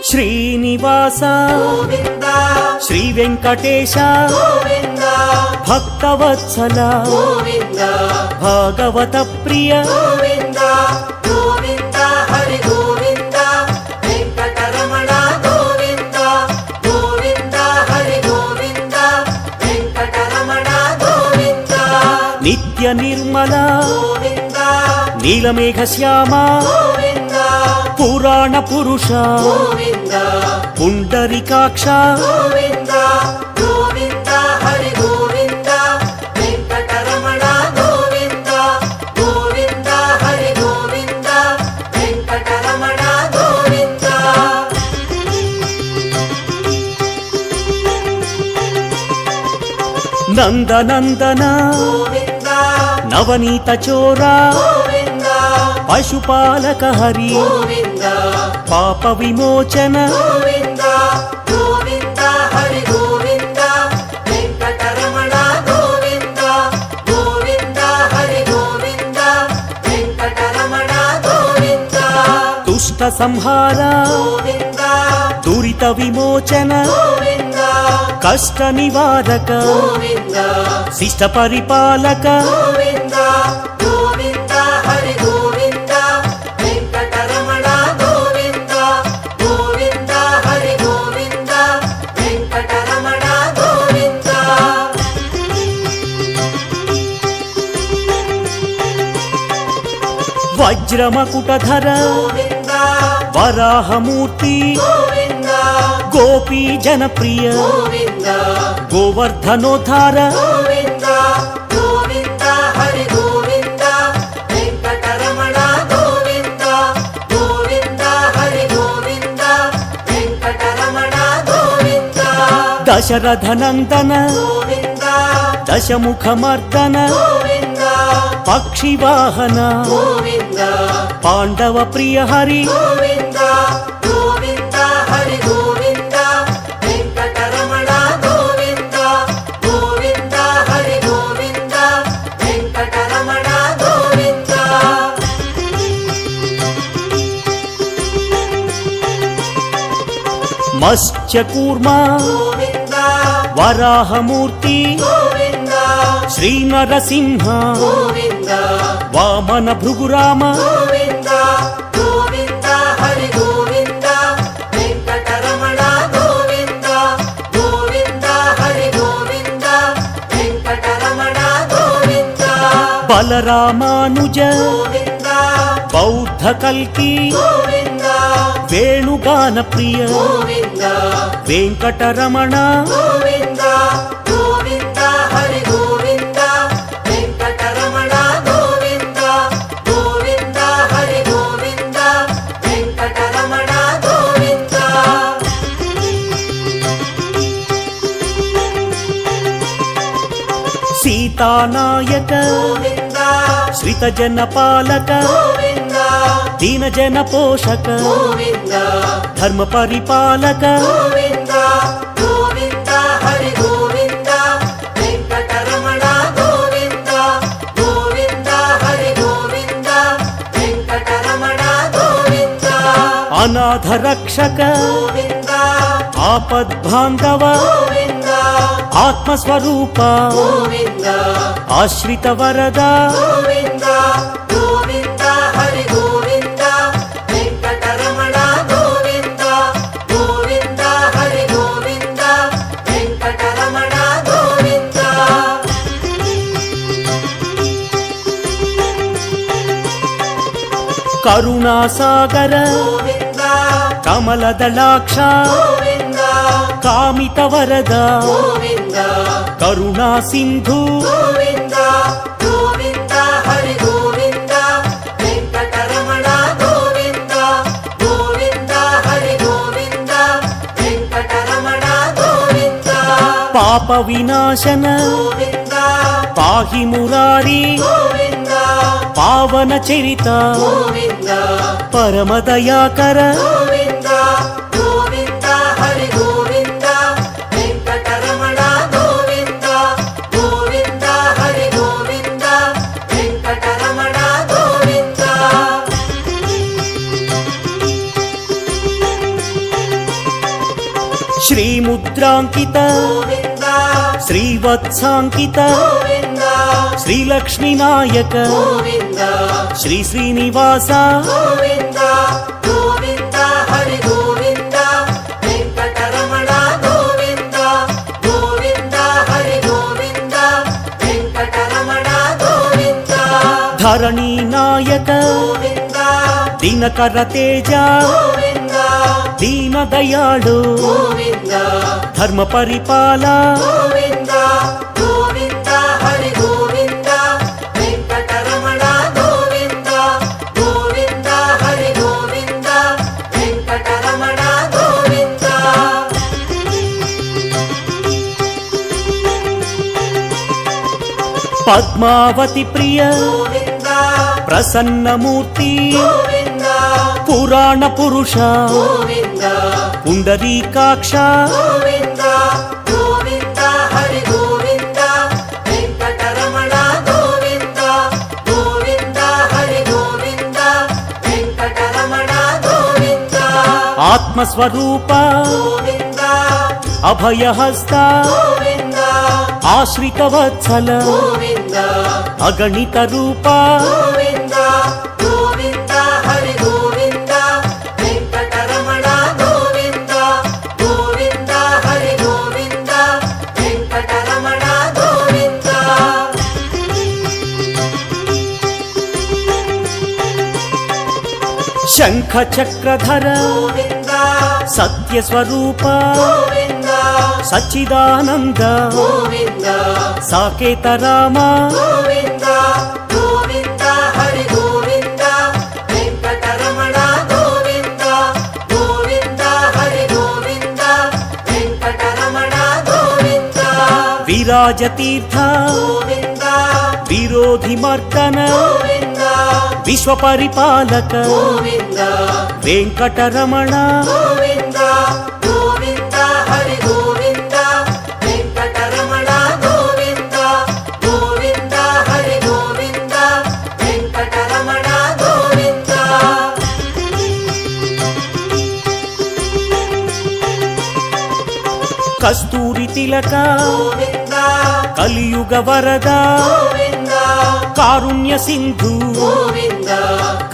శ్రీనివాస గోవింద శ్రీ వెంకటేశ గోవింద భక్తవత్సల గోవింద భాగవత ప్రియ గోవింద గోవింద హరి గోవింద వెంకటరమణ గోవింద గోవింద హరి గోవింద వెంకటరమణ గోవింద నిత్య నిర్మల గోవింద నీలమేఘ శ్యామ గోవింద పురాణ పురుష గోవింద పుండరీకాక్ష గోవింద గోవింద హరి గోవింద వెంకటరమణ గోవింద గోవింద హరి గోవింద వెంకటరమణ గోవింద నందనందన గోవింద నవనీత చోర గోవింద పశుపాలక హరి గోవింద పాప విమోచన గోవింద గోవింద హరి గోవింద వెంకటరమణ గోవింద గోవింద హరి గోవింద వెంకటరమణ గోవింద దుష్ట సంహార గోవింద దురిత విమోచన గోవింద కష్ట నివారక గోవింద శిష్ట పరిపాలక గోవింద గోవింద హరి గోవింద వెంకటరమణ గోవింద గోవింద హరి గోవింద వెంకటరమణ గోవింద వజ్రమకుటధర గోవింద వరాహమూర్తి గోవింద గోపీ జనప్రియ గోవింద గోవర్ధనోద్ధార గోవింద గోవింద హరి గోవింద వెంకటరమణ గోవింద గోవింద హరి గోవింద వెంకటరమణ గోవింద దశరథ నందన గోవింద దశముఖమర్దన గోవింద పక్షివాహన గోవింద పాండవ ప్రియ హరి గోవింద గోవింద హరి గోవింద వెంకటరమణ గోవింద గోవింద హరి గోవింద వెంకటరమణ గోవింద మత్స్యకూర్మ గోవింద వరాహమూర్తి గోవింద శ్రీ నరసింహ గోవింద వామన భృగురామ గోవింద గోవింద హరి గోవింద వెంకటరమణ గోవింద గోవింద హరి గోవింద వెంకటరమణ గోవింద బలరామానుజ గోవింద బౌద్ధ కల్కి గోవింద వేణుగాన ప్రియ గోవింద వెంకటరమణ గోవింద గోవింద హరి గోవింద వెంకటరమణ గోవింద గోవింద హరి గోవింద వెంకటరమణ గోవింద సీతానాయక గోవింద శ్రిత జన పాలక గోవింద దీన జన పోషక గోవింద ధర్మ పరిపాలక గోవింద గోవింద హరి గోవింద వెంకటరమణ గోవింద గోవింద హరి గోవింద వెంకటరమణ గోవింద అనాథ రక్షక గోవింద ఆపద్బాంధవ గోవింద ఆత్మస్వరూప గోవింద ఆశ్రిత వరద గోవింద గోవింద హరి గోవింద వెంకటరమణ గోవింద గోవింద హరి గోవింద వెంకటరమణ గోవింద కరుణాసాగర గోవింద కమలదళాక్ష గోవింద కామిత వరద గోవింద కరుణా సింధు గోవింద గోవింద హరి గోవింద వెంకటరమణ గోవింద గోవింద హరి గోవింద వెంకటరమణ గోవింద పాప వినాశన గోవింద పాహి మురారి గోవింద పావన చరిత గోవింద పరమదయాకర గోవింద గోవింద హరి గోవింద వెంకటరమణ గోవింద శ్రీముద్రాంకిత గోవింద శ్రీవత్సాంకిత గోవింద శ్రీలక్ష్మీ నాయక గోవింద శ్రీ శ్రీనివాస గోవింద గోవింద హరి గోవింద వెంకటరమణ గోవింద గోవింద హరి గోవింద వెంకటరమణ గోవింద ధరణీ నాయక గోవింద దినకర తేజ గోవింద దీనదయాళు గోవింద ధర్మ పరిపాల గోవింద గోవింద హరి గోవింద వెంకటరమణ గోవింద గోవింద హరి గోవింద వెంకటరమణ గోవింద పద్మావతి ప్రియ గోవింద ప్రసన్నమూర్తి గోవింద పురాణ పురుష గోవింద పుండరీకాక్ష గోవింద గోవింద హరి గోవింద వెంకటరమణ గోవింద గోవింద హరి గోవింద వెంకటరమణ గోవింద ఆత్మస్వరూప గోవింద అభయహస్త గోవింద ఆశ్రితవత్సల గోవింద అగణిత రూప గోవింద గోవింద హరి గోవింద వెంకటరమణ గోవింద గోవింద హరి గోవింద వెంకటరమణ గోవింద శంఖ చక్రధర గోవింద సత్యస్వరూప గోవింద సచ్చిదానంద గోవింద సాకేత రామ గోవింద గోవింద హరి గోవింద వెంకటరమణ గోవింద గోవింద హరి గోవింద వెంకటరమణ గోవింద విరాజతీర్థ గోవింద విరోధి మర్దన గోవింద విశ్వపరిపాలక గోవింద వెంకటరమణ గోవింద గోవింద హరి గోవింద వెంకటరమణ గోవింద గోవింద హరి గోవింద వెంకటరమణ గోవింద కస్తూరి తిలక గోవింద కలియుగ వరద గోవింద కారుణ్య సింధు గోవింద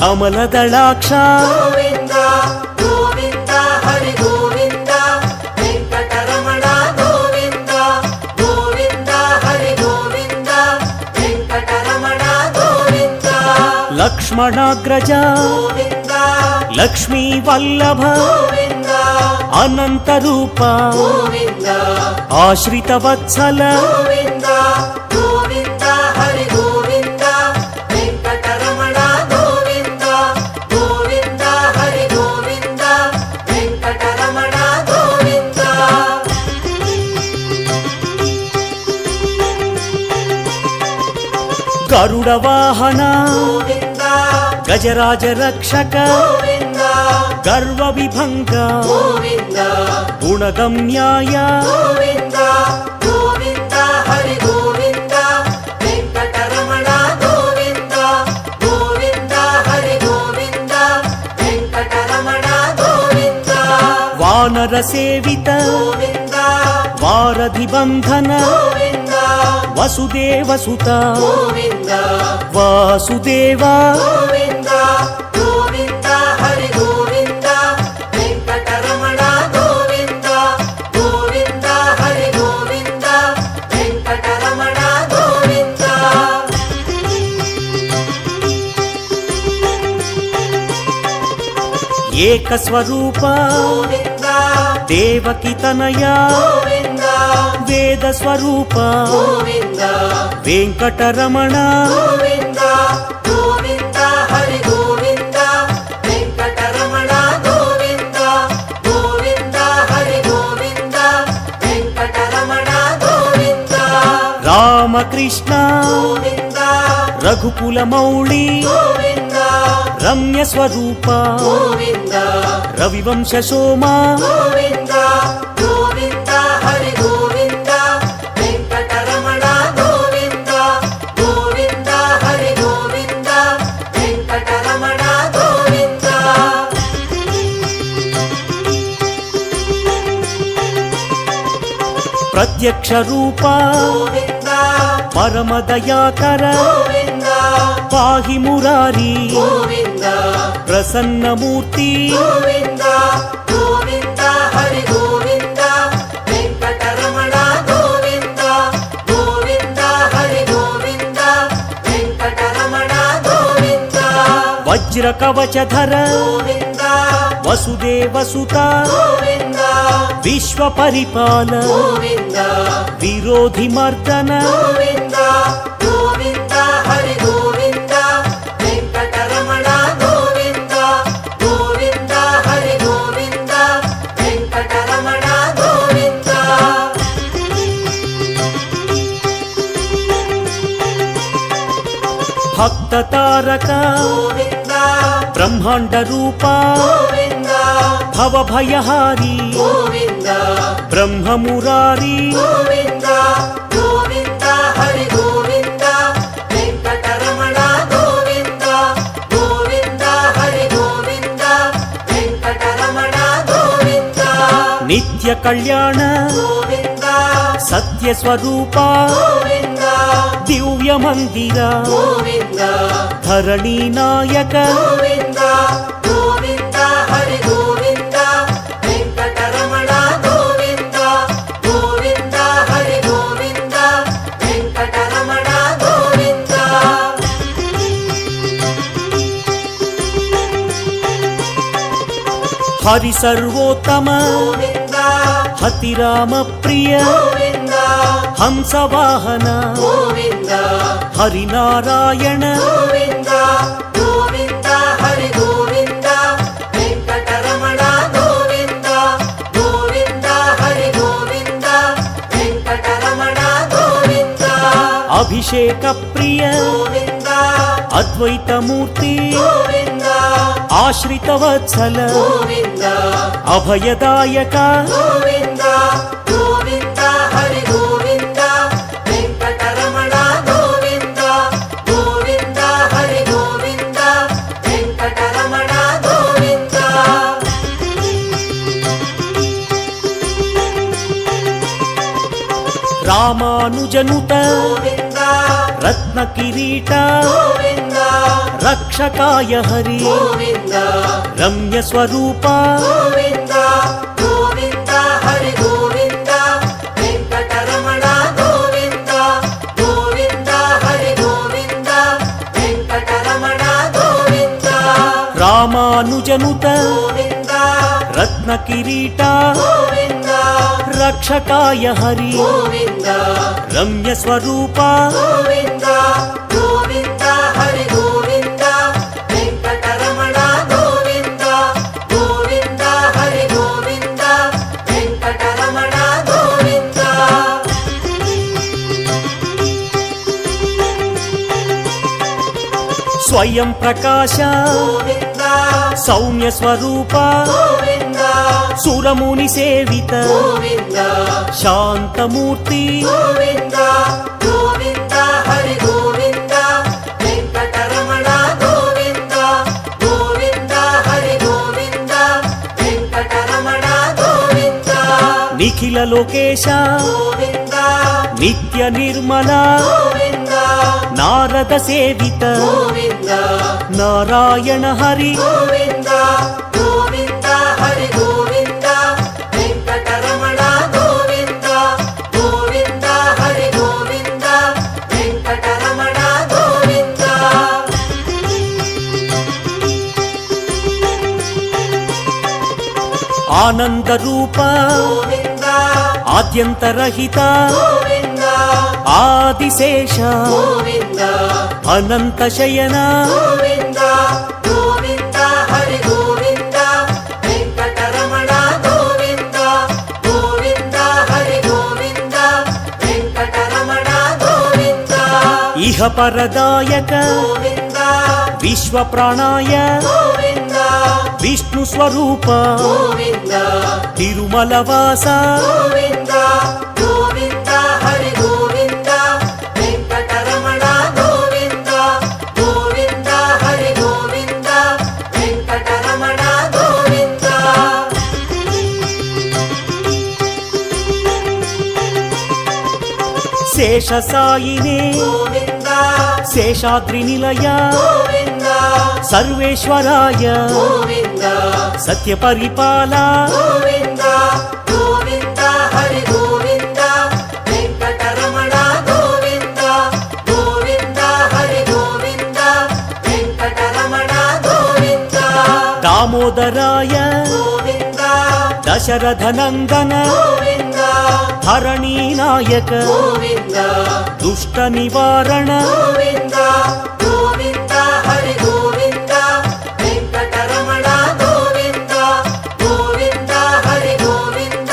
కమలదళాక్ష గోవింద గోవింద హరి గోవింద వెంకటరమణ గోవింద గోవింద హరి గోవింద వెంకటరమణ గోవింద లక్ష్మణాగ్రజ గోవింద లక్ష్మీ వల్లభ గోవింద అనంత రూప గోవింద ఆశ్రితవత్సల గోవింద గోవింద హరి గోవింద వెంకటరమణ గోవింద గోవింద హరి గోవింద వెంకటరమణ గోవింద గరుడ వాహన గోవింద గజరాజ రక్షక గోవింద గర్వ విభంగ గోవింద గుణగమ్యాయ గోవింద గోవింద హరి గోవింద వెంకటరమణ గోవింద గోవింద హరి గోవింద వెంకటరమణ గోవింద వానర సేవిత గోవింద వారధి బంధన గోవింద వసుదేవ సుత గోవింద వాసుదేవ గోవింద గోవింద హరి గోవింద వెంకటరమణ గోవింద గోవింద హరి గోవింద వెంకటరమణ గోవింద ఏకస్వరూప గోవింద దేవకి తనయ గోవింద వేద స్వరూప గోవింద వెంకటరమణ గోవింద గోవింద హరి గోవింద వెంకటరమణ గోవింద గోవింద హరి గోవింద వెంకటరమణ గోవింద రామకృష్ణ గోవింద రఘుకుల మౌళి గోవింద రమ్య స్వరూప గోవింద రవివంశ సోమ గోవింద గోవింద హరి గోవింద వెంకటరమణ గోవింద గోవింద హరి గోవింద వెంకటరమణ గోవింద ప్రత్యక్ష రూప గోవింద పరమదయాకర గోవింద పాహి మురారి గోవింద ప్రసన్నమూర్తి గోవింద గోవింద హరి గోవింద వెంకటరమణ గోవింద గోవింద హరి గోవింద వెంకటరమణ గోవింద వజ్ర కవచధర గోవింద వసుదేవసుత గోవింద విశ్వ పరిపాల గోవింద విరోధి మర్దన గోవింద గోవింద హరి గోవింద వెంకటరమణ గోవింద గోవింద హరి గోవింద వెంకటరమణ గోవింద భక్త తారక గోవింద బ్రహ్మాండ రూప గోవింద భవభయహారి గోవింద బ్రహ్మమురారి గోవింద గోవింద హరి గోవింద వెంకటరమణ గోవింద గోవింద హరి గోవింద వెంకటరమణ గోవింద నిత్య కళ్యాణ గోవింద సత్య స్వరూప గోవింద దివ్య మందిర గోవింద ధరణి నాయక గోవింద గోవింద హరి గోవింద వెంకటరమణ గోవింద గోవింద హరి గోవింద వెంకటరమణ గోవింద హరి సర్వోత్తమ గోవింద హతిరామ ప్రియ గోవింద హంసవాహన గోవింద హరినారాయణ గోవింద గోవింద హరి గోవింద వెంకటరమణ గోవింద గోవింద హరి గోవింద వెంకటరమణ గోవింద అభిషేక ప్రియ గోవింద అద్వైతమూర్తి గోవింద ఆశ్రిత వత్సల గోవింద అభయదాయక గోవింద గోవింద హరి గోవింద వెంకటరమణ గోవింద గోవింద హరి గోవింద వెంకటరమణ గోవింద రామానుజనుత గోవింద రత్న కిరీట గోవింద రక్షకాయ హరి గోవింద రమ్య స్వరూప గోవింద గోవింద హరి గోవింద వెంకటరమణ గోవింద గోవింద హరి గోవింద వెంకటరమణ గోవింద రామానుజనుత గోవింద రత్న కిరీట గోవింద రక్షకాయ హరి గోవింద రమ్య స్వరూప గోవింద గోవింద హరి గోవింద వెంకటరమణ గోవింద గోవింద హరి గోవింద వెంకటరమణ గోవింద స్వయం ప్రకాశ గోవింద సౌమ్య స్వరూప గోవింద సురముని సేవిత గోవింద శాంతమూర్తి గోవింద గోవింద హరి గోవింద వెంకటరమణ గోవింద గోవింద హరి గోవింద వెంకటరమణ గోవింద నిఖిల లోకేశ గోవింద నిత్య నిర్మల గోవింద నారద సేవిత గోవింద నారాయణ హరి గోవింద గోవింద హరి గోవింద వెంకటరమణ గోవింద గోవింద హరి గోవింద వెంకటరమణ గోవింద ఆనంద రూప గోవింద ఆద్యంతరహిత గోవింద ఆదిశేష గోవింద అనంత శయన గోవింద గోవింద హరి గోవింద వెంకటరమణ గోవింద గోవింద హరి గోవింద వెంకటరమణ గోవింద ఇహ పరదాయక గోవింద విశ్వ ప్రాణాయ గోవింద విష్ణు స్వరూప గోవింద తిరుమల వాస గోవింద గోవింద హరి గోవింద వెంకటరమణ గోవింద గోవింద హరి గోవింద వెంకటరమణ గోవింద శేషసాయినే గోవింద శేషాద్రి నిలయ గోవింద సర్వేశ్వరాయ గోవింద సత్యపరిపాల గోవింద గోవింద హరి గోవింద వెంకటరమణ గోవింద గోవింద హరి గోవింద వెంకటరమణ గోవింద దామోదరాయ గోవింద దశరథనందన గోవింద ధరణీనాయక గోవింద దుష్ట నివారణ గోవింద గోవింద హరి గోవింద వెంకటరమణ గోవింద గోవింద హరి గోవింద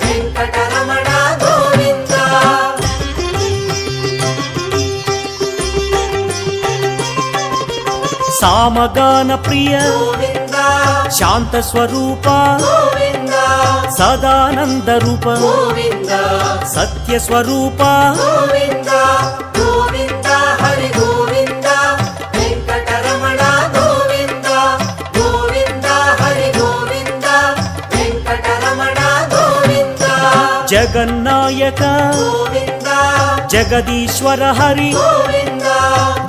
వెంకటరమణ గోవింద సామగాన ప్రియ గోవింద శాంత స్వరూప గోవింద సదానంద రూప గోవింద సత్య స్వరూప గోవింద గోవింద హరి గోవింద వెంకటరమణ గోవింద గోవింద హరి గోవింద వెంకటరమణ గోవింద జగన్నాయక గోవింద జగదీశ్వర హరి గోవింద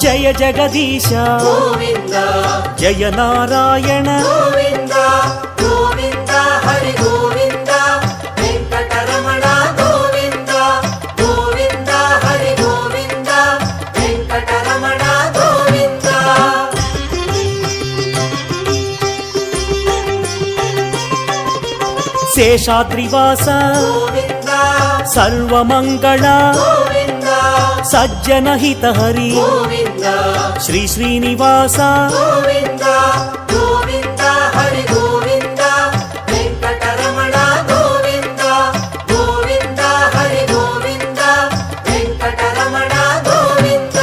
జయ జగదీశ గోవింద జయ నారాయణ గోవింద గోవింద హరి గోవింద వెంకటరమణ గోవింద గోవింద హరి గోవింద వెంకటరమణ గోవింద శేషాద్రివాస గోవింద సర్వమంగళ గోవింద సజ్జన హిత హరి గోవింద శ్రీ శ్రీనివాస గోవింద గోవింద హరి గోవింద వెంకటరమణ గోవింద గోవింద హరి గోవింద వెంకటరమణ గోవింద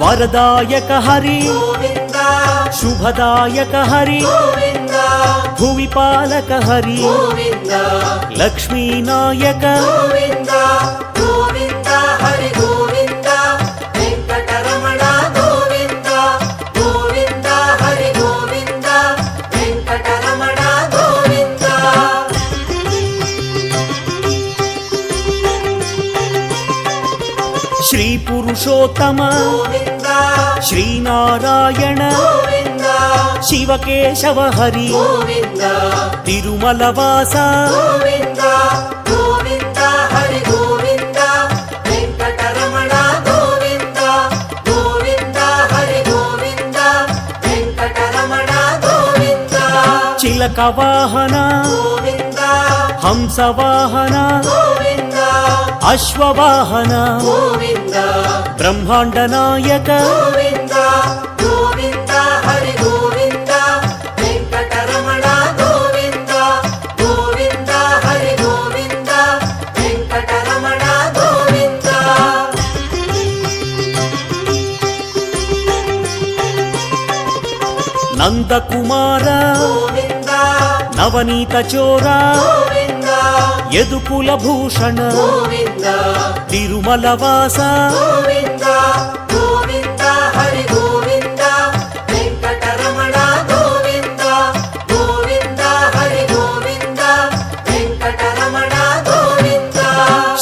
వరదాయక హరి గోవింద శుభదాయక హరి గోవింద భువిపాలక హరి గోవింద లక్ష్మీనాయక గోవింద గోవింద హరి గోవింద వెంకటరమణ గోవింద గోవింద హరి గోవింద వెంకటరమణ గోవింద శ్రీ పురుషోత్తమ గోవింద శ్రీనారాయణ గోవింద శివకేశవ హరి గోవింద తిరుమల వాస గోవింద గోవింద హరి గోవింద వెంకటరమణ గోవింద గోవింద హరి గోవింద వెంకటరమణ గోవింద చిలక వాహన గోవింద హంస వాహన గోవింద అశ్వవాహన గోవింద బ్రహ్మాండ నాయక గోవింద గోవింద హరి గోవింద వెంకటరమణ గోవింద గోవింద హరి గోవింద వెంకటరమణ గోవింద నందకుమార గోవింద నవనీత చోర గోవింద యదుకుల భూషణ గోవింద తిరుమల వాస గోవింద గోవింద హరి గోవింద వెంకటరమణ గోవింద గోవింద హరి గోవింద వెంకటరమణ గోవింద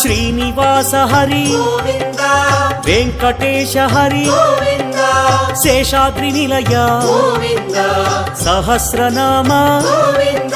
శ్రీనివాస హరి గోవింద వెంకటేశ హరి గోవింద శేషాద్రి నిలయ గోవింద సహస్రనామ గోవింద